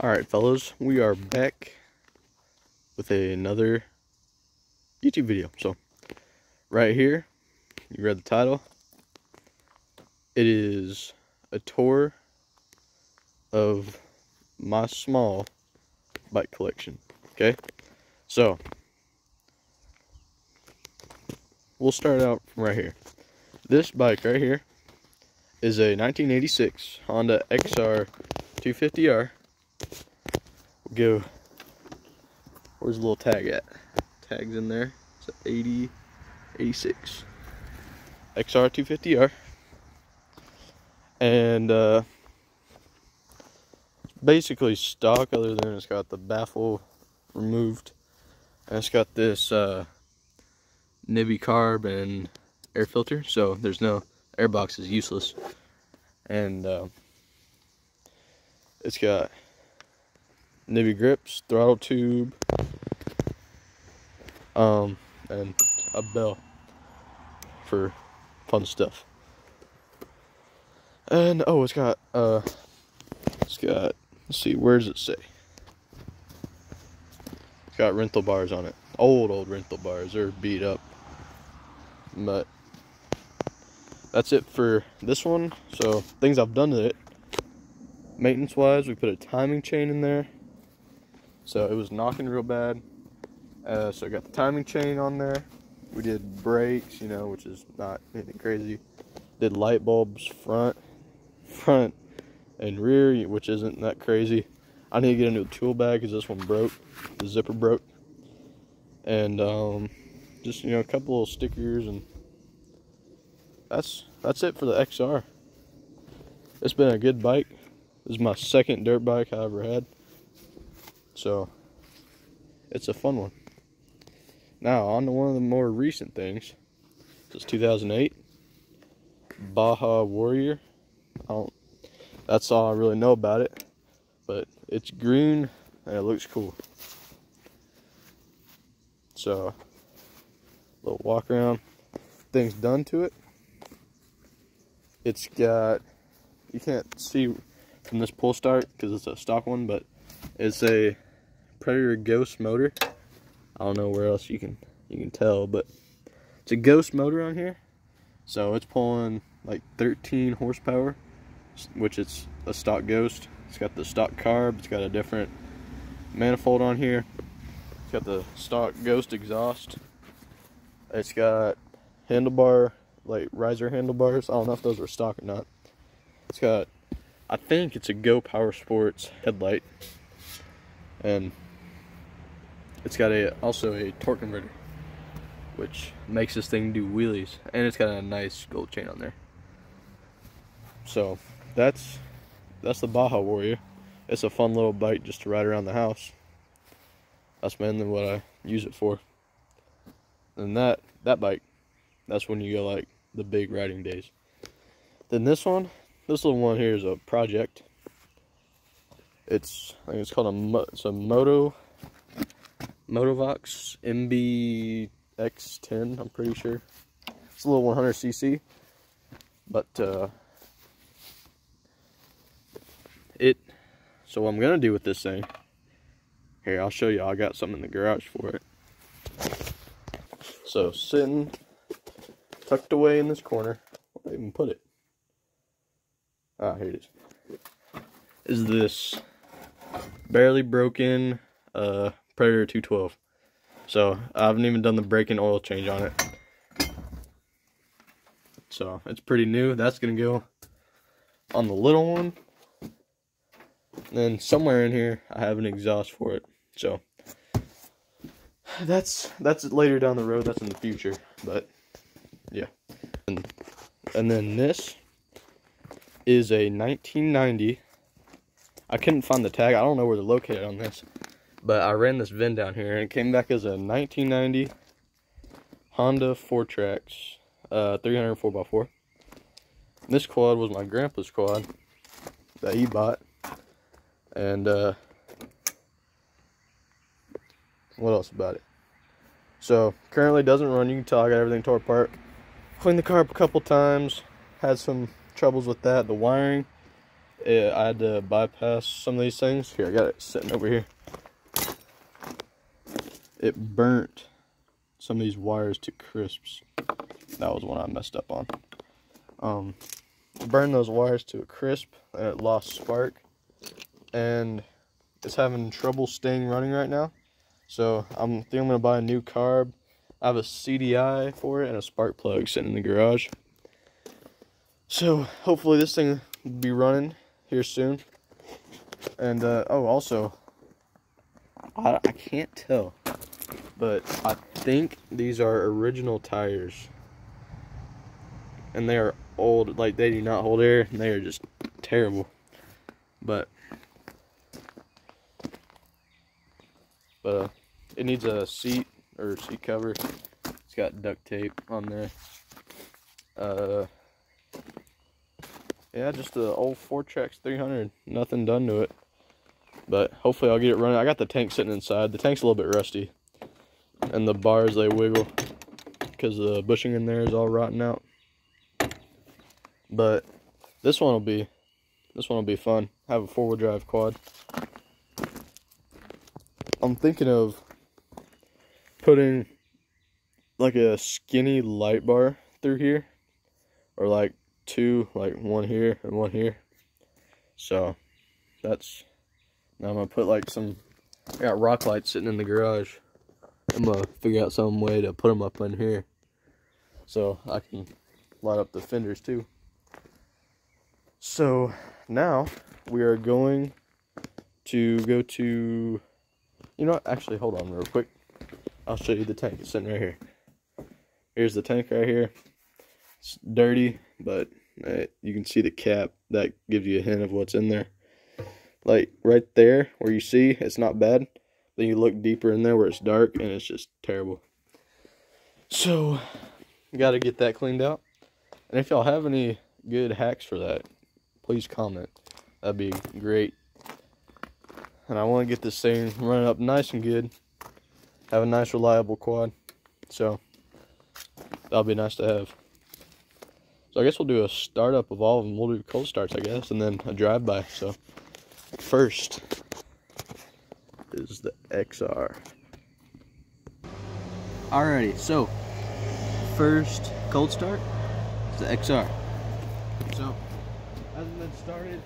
Alright fellas, we are back with another YouTube video. So, right here, you read the title. It is a tour of my small bike collection. Okay? So, we'll start out from right here. This bike right here is a 1986 Honda XR 250R. Go. Where's the little tag at? Tag's in there. It's an 80, 86 XR 250R, and basically stock, other than it's got the baffle removed, and it's got this nibby carb and air filter, so there's no air box, is useless, and it's got nibby grips, throttle tube, and a bell for fun stuff. And oh, it's got let's see, where does it say? It's got rental bars on it. Old rental bars. They're beat up. But that's it for this one. So things I've done to it, maintenance wise, we put a timing chain in there. So it was knocking real bad. So I got the timing chain on there. We did brakes, you know, which is not anything crazy. Did light bulbs front and rear, which isn't that crazy. I need to get a new tool bag because this one broke. The zipper broke. And just, you know, a couple of stickers, and that's it for the XR. It's been a good bike. This is my second dirt bike I ever had. So, it's a fun one. Now, on to one of the more recent things. This is 2008. Baja Warrior. That's all I really know about it. But it's green and it looks cool. So, a little walk around. Things done to it. It's got, you can't see from this pull start because it's a stock one, but it's a Predator Ghost motor. I don't know where else you can tell, but it's a Ghost motor on here. So it's pulling like 13 horsepower, which is a stock Ghost. It's got the stock carb. It's got a different manifold on here. It's got the stock Ghost exhaust. It's got handlebar, like riser handlebars. I don't know if those were stock or not. It's got, I think it's a Go Power Sports headlight. And it's got also a torque converter, which makes this thing do wheelies, and it's got a nice gold chain on there. So that's the Baja Warrior. It's a fun little bike just to ride around the house. That's mainly what I use it for. And that bike, that's when you go like the big riding days. Then this little one here is a project. I think it's called a motovox MBX10, I'm pretty sure. It's a little 100cc, but so what I'm gonna do with this thing here, I'll show you. I got something in the garage for it. So sitting tucked away in this corner, where did I even put it? Ah, here it is this barely broken Predator 212. So I haven't even done the brake and oil change on it. So it's pretty new. That's gonna go on the little one. And then somewhere in here I have an exhaust for it. So that's later down the road. That's in the future. But yeah. And then this is a 1990. I couldn't find the tag. I don't know where they're located on this, but I ran this VIN down here, and it came back as a 1990 Honda fourtrax 300 4x4. This quad was my grandpa's quad that he bought, and what else about it? So currently doesn't run. You can tell I got everything tore apart. Cleaned the car up a couple times. Had some troubles with that. The wiring I had to bypass some of these things. Here, I got it sitting over here. It burnt some of these wires to crisps. That was one I messed up on. Burned those wires to a crisp, and it lost spark. And it's having trouble staying running right now. So I think I'm gonna buy a new carb. I have a CDI for it and a spark plug sitting in the garage. So hopefully this thing will be running here soon. And oh, also, I can't tell, but I think these are original tires, and they are old. Like, they do not hold air, and they are just terrible. But it needs a seat or seat cover. It's got duct tape on there. Yeah, just the old fourtrax 300. Nothing done to it, but hopefully I'll get it running. I got the tank sitting inside. The tank's a little bit rusty, and the bars, they wiggle because the bushing in there is all rotten out. But this one will be fun. Have a 4-wheel drive quad. I'm thinking of putting like a skinny light bar through here, or like two, like one here and one here. So that's, now I'm gonna put like some, I got rock lights sitting in the garage. I'm gonna figure out some way to put them up in here so I can light up the fenders too. So now we are going to go to, you know what, actually hold on real quick. I'll show you the tank. It's sitting right here. Here's the tank right here. It's dirty, but you can see the cap. That gives you a hint of what's in there. Like right there where you see it's not bad, then you look deeper in there where it's dark and it's just terrible. So got to get that cleaned out. And if y'all have any good hacks for that, please comment. That'd be great. And I want to get this thing running up nice and good. Have a nice reliable quad. So that'll be nice to have. So I guess we'll do a startup of all of them. We'll do cold starts, I guess, and then a drive-by. So first is the XR. Alrighty, so first cold start is the XR. So hasn't been started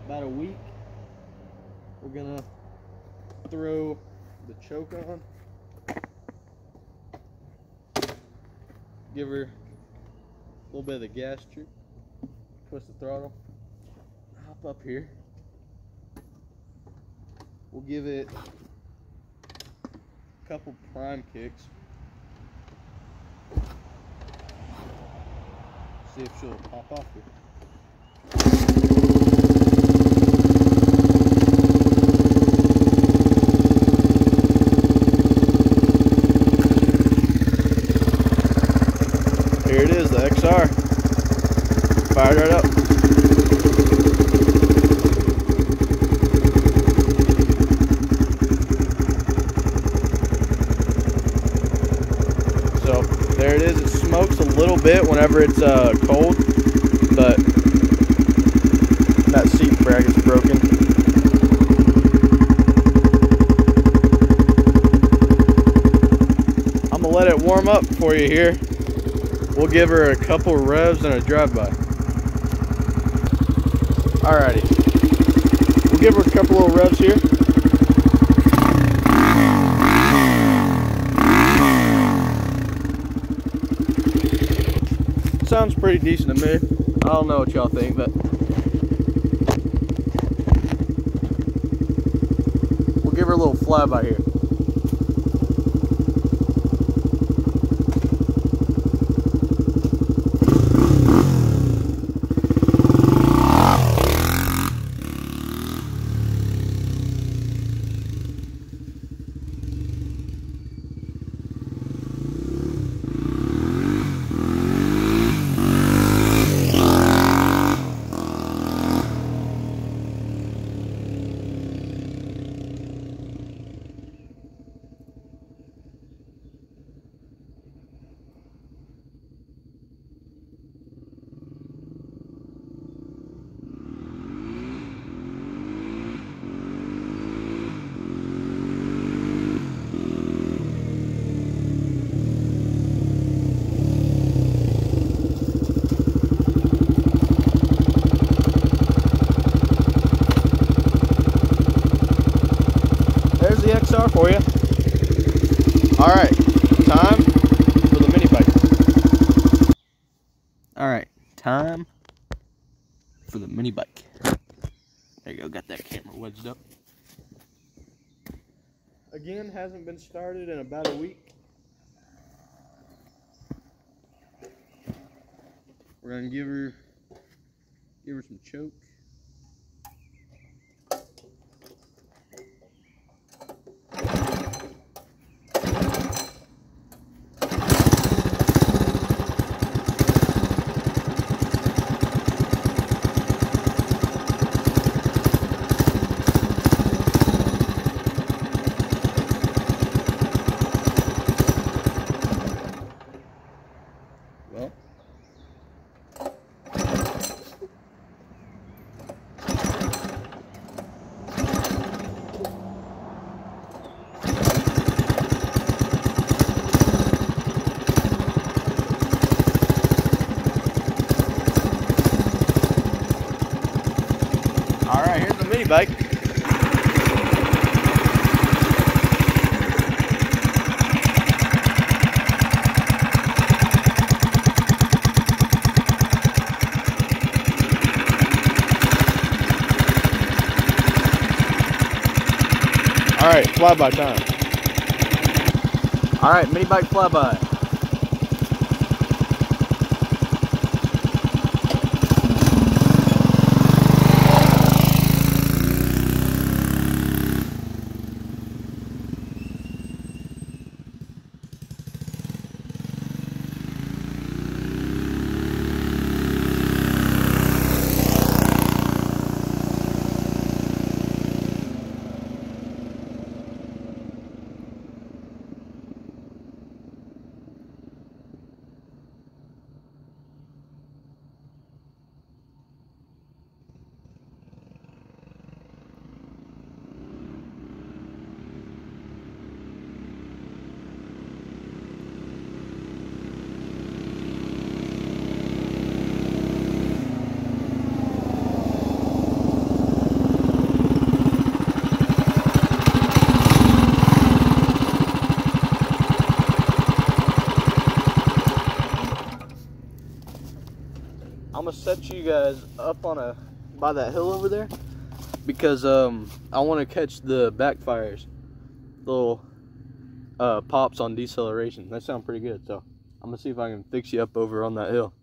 about a week. We're gonna throw the choke on, give her a little bit of the gas trip, twist the throttle, hop up here. We'll give it a couple prime kicks, see if she'll pop off here. Here it is, the XR. Fired right up. So there it is. It smokes a little bit whenever it's cold, but that seat bracket's broken. I'm gonna let it warm up for you here. We'll give her a couple revs and a drive-by. Alrighty. We'll give her a couple little revs here. Sounds pretty decent to me. I don't know what y'all think, but we'll give her a little flyby here. camera for you. All right, time for the mini bike. All right, time for the mini bike. There you go, got that camera wedged up. Again, hasn't been started in about a week. We're gonna give her some choke. Well, all right, here's the mini bike. All right, flyby time. All right, mini bike flyby. I'm gonna set you guys up on by that hill over there because I want to catch the backfires, little pops on deceleration. That sounds pretty good, so I'm gonna see if I can fix you up over on that hill.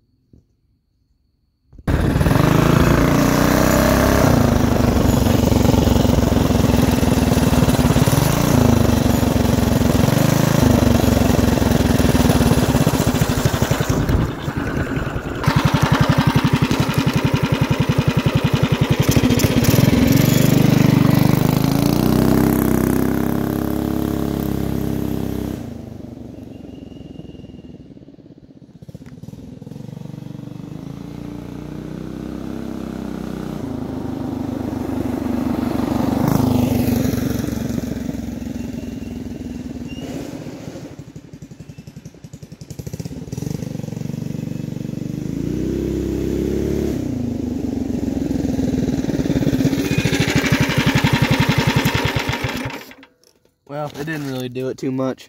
Well, it didn't really do it too much,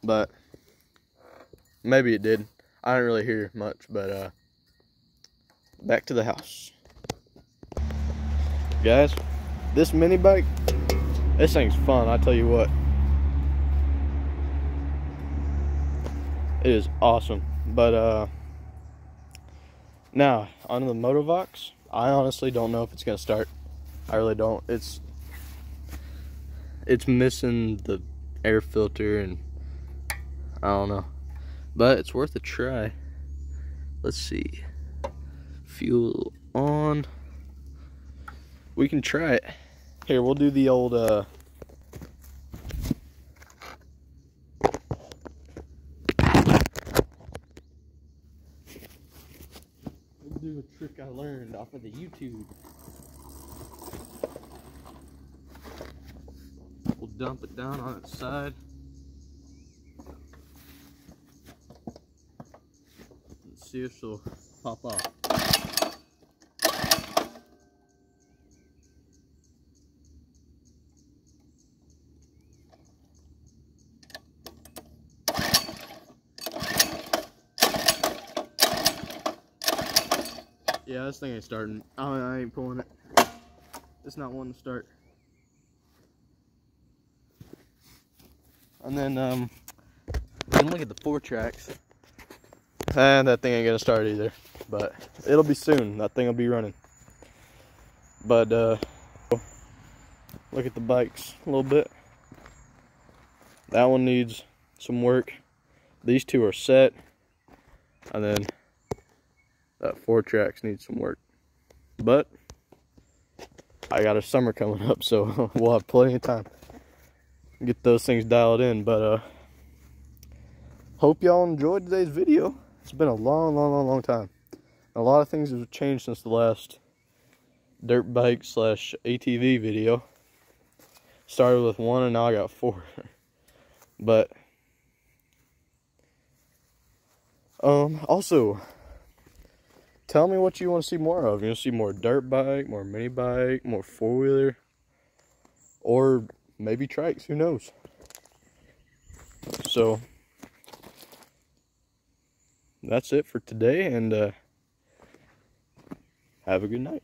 but maybe it did. I didn't really hear much, but back to the house. Guys, this mini bike, this thing's fun, I tell you what. It is awesome. But now, on the motovox, I honestly don't know if it's gonna start. I really don't. It's missing the air filter and I don't know, but it's worth a try. Let's see, fuel on. We can try it. Here, we'll do the old we'll do a trick I learned off of the YouTube. We'll dump it down on its side. Let's see if she'll pop off. Yeah, this thing ain't starting. Oh, I ain't pulling it. It's not wanting to start. And then look at the fourtrax. And that thing ain't gonna start either. But it'll be soon. That thing will be running. But look at the bikes a little bit. That one needs some work. These two are set. And then that fourtrax needs some work. But I got a summer coming up, so we'll have plenty of time to get those things dialed in. But hope y'all enjoyed today's video. It's been a long time. A lot of things have changed since the last dirt bike / ATV video. Started with 1 and now I got 4. But also, tell me what you want to see more of. You want to see more dirt bike, more mini bike, more 4-wheeler, or maybe trikes, who knows? So that's it for today, and have a good night.